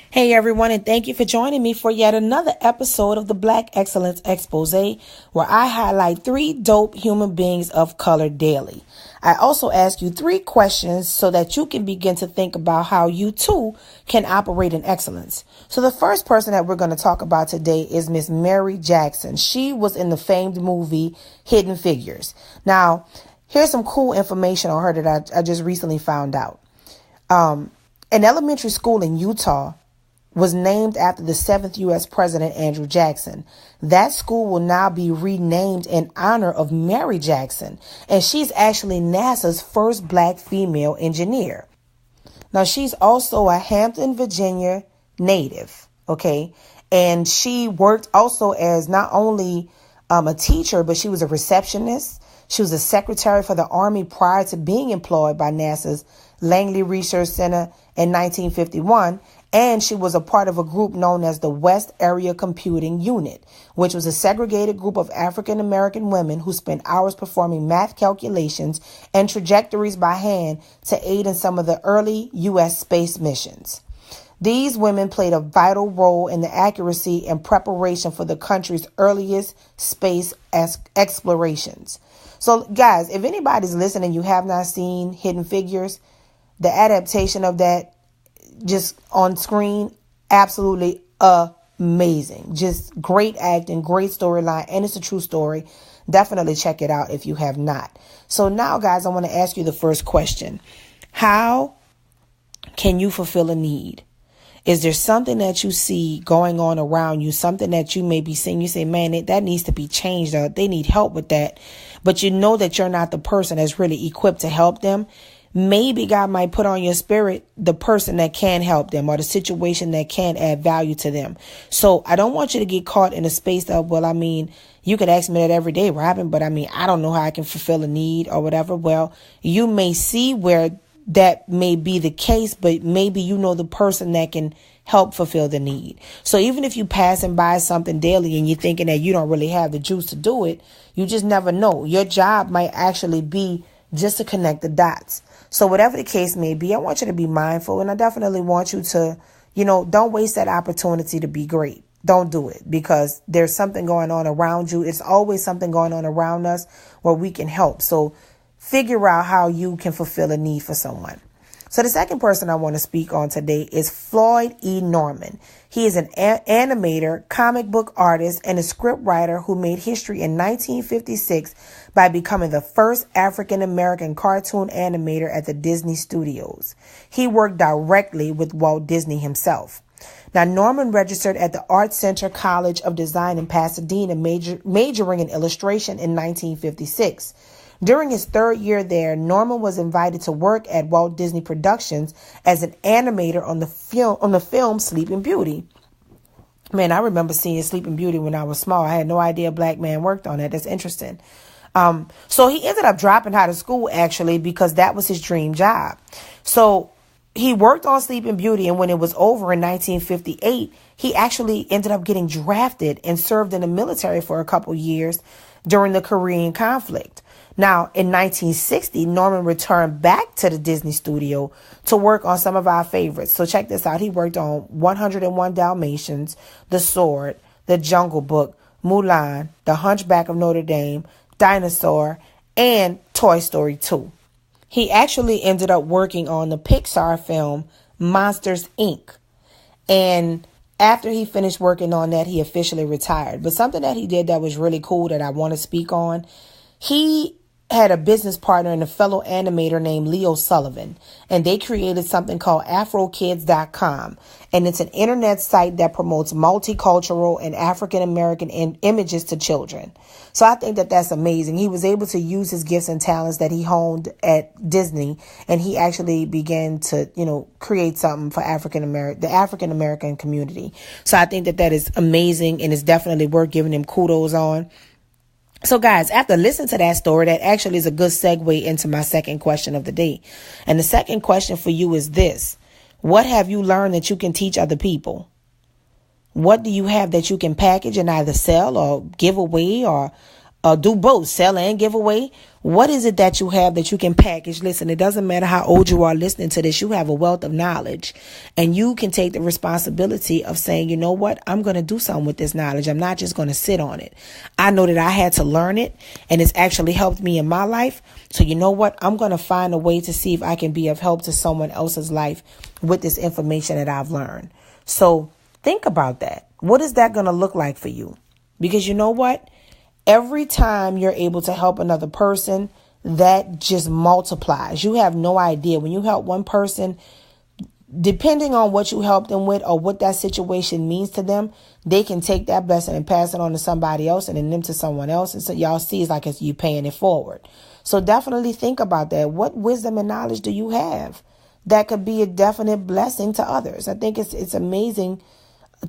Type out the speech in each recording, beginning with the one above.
Hey everyone, and thank you for joining me for yet another episode of the Black Excellence Expose, where I highlight 3 dope human beings of color daily. I also ask you 3 questions so that you can begin to think about how you too can operate in excellence. So the first person that we're going to talk about today is Miss Mary Jackson. She was in the famed movie Hidden Figures. Now, here's some cool information on her that I just recently found out. An elementary school in Utah was named after the 7th U.S. President, Andrew Jackson. That school will now be renamed in honor of Mary Jackson, and she's actually NASA's first black female engineer. Now, she's also a Hampton, Virginia native, okay? And she worked also as not only a teacher, but she was a receptionist. She was a secretary for the Army prior to being employed by NASA's Langley Research Center in 1951. And she was a part of a group known as the West Area Computing Unit, which was a segregated group of African American women who spent hours performing math calculations and trajectories by hand to aid in some of the early U.S. space missions. These women played a vital role in the accuracy and preparation for the country's earliest space explorations. So, guys, if anybody's listening, you have not seen Hidden Figures, the adaptation of that just on screen, absolutely amazing. Just great acting, great storyline, and it's a true story. Definitely check it out if you have not. So now, guys, I want to ask you the first question. How can you fulfill a need? Is there something that you see going on around you, something that you may be seeing? You say, man, that needs to be changed, or they need help with that. But you know that you're not the person that's really equipped to help them. Maybe God might put on your spirit the person that can help them or the situation that can add value to them. So I don't want you to get caught in a space of, well, I mean, you could ask me that every day, Robin, but I mean, I don't know how I can fulfill a need or whatever. Well, you may see where that may be the case, but maybe you know the person that can help fulfill the need. So even if you passing by something daily and you're thinking that you don't really have the juice to do it, you just never know. Your job might actually be just to connect the dots. So whatever the case may be, I want you to be mindful, and I definitely want you to, don't waste that opportunity to be great. Don't do it, because there's something going on around you. It's always something going on around us where we can help. So figure out how you can fulfill a need for someone. So the second person I want to speak on today is Floyd E. Norman. He is an animator, comic book artist, and a script writer who made history in 1956 by becoming the first African-American cartoon animator at the Disney Studios. He worked directly with Walt Disney himself. Now, Norman registered at the Art Center College of Design in Pasadena, majoring in illustration in 1956. During his 3rd year there, Norman was invited to work at Walt Disney Productions as an animator on the film Sleeping Beauty. Man, I remember seeing Sleeping Beauty when I was small. I had no idea a black man worked on it. That's interesting. So he ended up dropping out of school, actually, because that was his dream job. So he worked on Sleeping Beauty, and when it was over in 1958, he actually ended up getting drafted and served in the military for a couple years during the Korean conflict. Now, in 1960, Norman returned back to the Disney studio to work on some of our favorites. So check this out. He worked on 101 Dalmatians, The Sword, The Jungle Book, Mulan, The Hunchback of Notre Dame, Dinosaur, and Toy Story 2. He actually ended up working on the Pixar film Monsters, Inc. And after he finished working on that, he officially retired. But something that he did that was really cool that I want to speak on, he had a business partner and a fellow animator named Leo Sullivan, and they created something called AfroKids.com, and it's an internet site that promotes multicultural and African American images to children. So I think that that's amazing. He was able to use his gifts and talents that he honed at Disney, and he actually began to, create something for the African American community. So I think that that is amazing, and it's definitely worth giving him kudos on. So guys, after listening to that story, that actually is a good segue into my second question of the day. And the second question for you is this: what have you learned that you can teach other people? What do you have that you can package and either sell or give away, or do both, sell and give away? What is it that you have that you can package? Listen, it doesn't matter how old you are listening to this. You have a wealth of knowledge, and you can take the responsibility of saying, you know what? I'm going to do something with this knowledge. I'm not just going to sit on it. I know that I had to learn it, and it's actually helped me in my life. So you know what? I'm going to find a way to see if I can be of help to someone else's life with this information that I've learned. So think about that. What is that going to look like for you? Because you know what? Every time you're able to help another person, that just multiplies. You have no idea. When you help one person, depending on what you help them with or what that situation means to them, they can take that blessing and pass it on to somebody else and then them to someone else. And so y'all see it's like it's you paying it forward. So definitely think about that. What wisdom and knowledge do you have that could be a definite blessing to others? I think it's amazing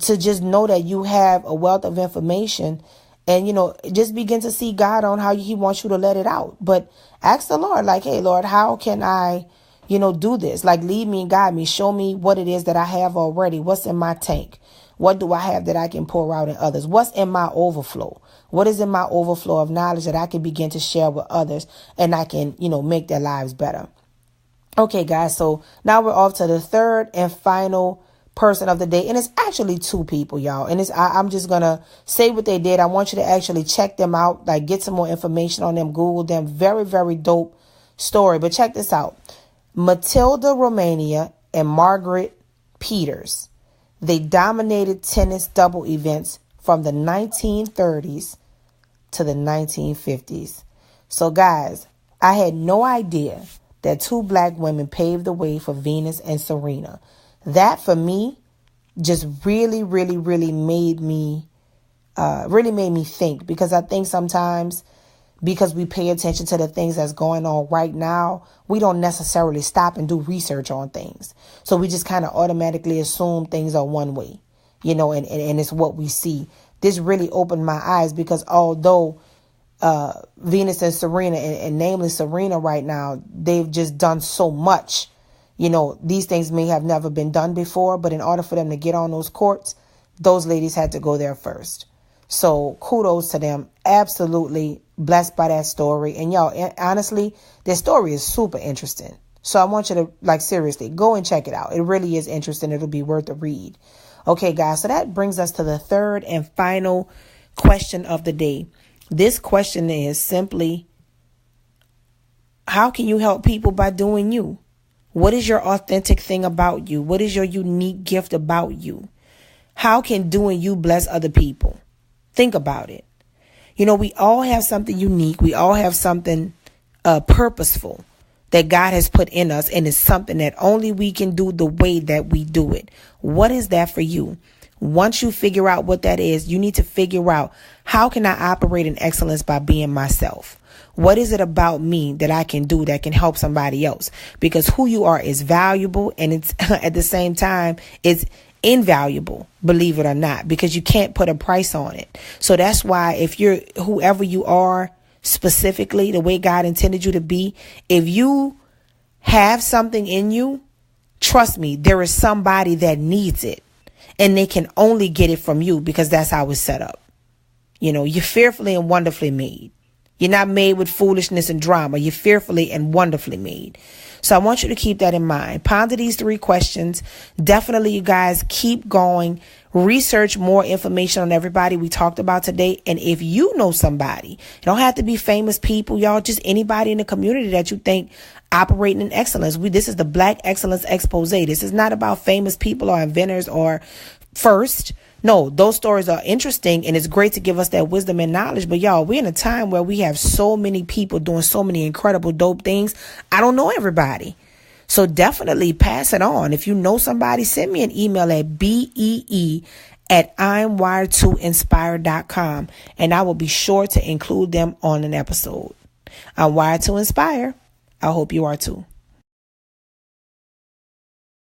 to just know that you have a wealth of information. And, you know, just begin to see God on how he wants you to let it out. But ask the Lord, like, hey, Lord, how can I, do this? Like, lead me and guide me. Show me what it is that I have already. What's in my tank? What do I have that I can pour out in others? What's in my overflow? What is in my overflow of knowledge that I can begin to share with others and I can, make their lives better? Okay, guys. So now we're off to the third and final person of the day, and it's actually two people, y'all, and I'm just gonna say what they did. I want you to actually check them out, like get some more information on them, Google them. Very, very dope story. But check this out. Matilda Romania and Margaret Peters, they dominated tennis double events from the 1930s to the 1950s. So guys, I had no idea that two black women paved the way for Venus and Serena. That for me just really, really, really made me think, because I think sometimes because we pay attention to the things that's going on right now, we don't necessarily stop and do research on things. So we just kind of automatically assume things are one way, and it's what we see. This really opened my eyes, because although Venus and Serena, and namely Serena right now, they've just done so much. These things may have never been done before, but in order for them to get on those courts, those ladies had to go there first. So kudos to them. Absolutely blessed by that story. And y'all, honestly, their story is super interesting. So I want you to, seriously, go and check it out. It really is interesting. It'll be worth a read. Okay, guys. So that brings us to the third and final question of the day. This question is simply, how can you help people by doing you? What is your authentic thing about you? What is your unique gift about you? How can doing you bless other people? Think about it. We all have something unique. We all have something purposeful that God has put in us. And it's something that only we can do the way that we do it. What is that for you? Once you figure out what that is, you need to figure out, how can I operate in excellence by being myself? What is it about me that I can do that can help somebody else? Because who you are is valuable, and it's at the same time, it's invaluable, believe it or not, because you can't put a price on it. So that's why if you're whoever you are, specifically the way God intended you to be, if you have something in you, trust me, there is somebody that needs it, and they can only get it from you, because that's how it's set up. You're fearfully and wonderfully made. You're not made with foolishness and drama. You're fearfully and wonderfully made. So I want you to keep that in mind. Ponder these three questions. Definitely, you guys, keep going. Research more information on everybody we talked about today. And if you know somebody, it don't have to be famous people, y'all, just anybody in the community that you think operating in excellence. This is the Black Excellence Expose. This is not about famous people or inventors or first. No, those stories are interesting, and it's great to give us that wisdom and knowledge. But y'all, we're in a time where we have so many people doing so many incredible, dope things. I don't know everybody. So definitely pass it on. If you know somebody, send me an email at bee@imwired2inspire.com, and I will be sure to include them on an episode. I'm wired to inspire. I hope you are too.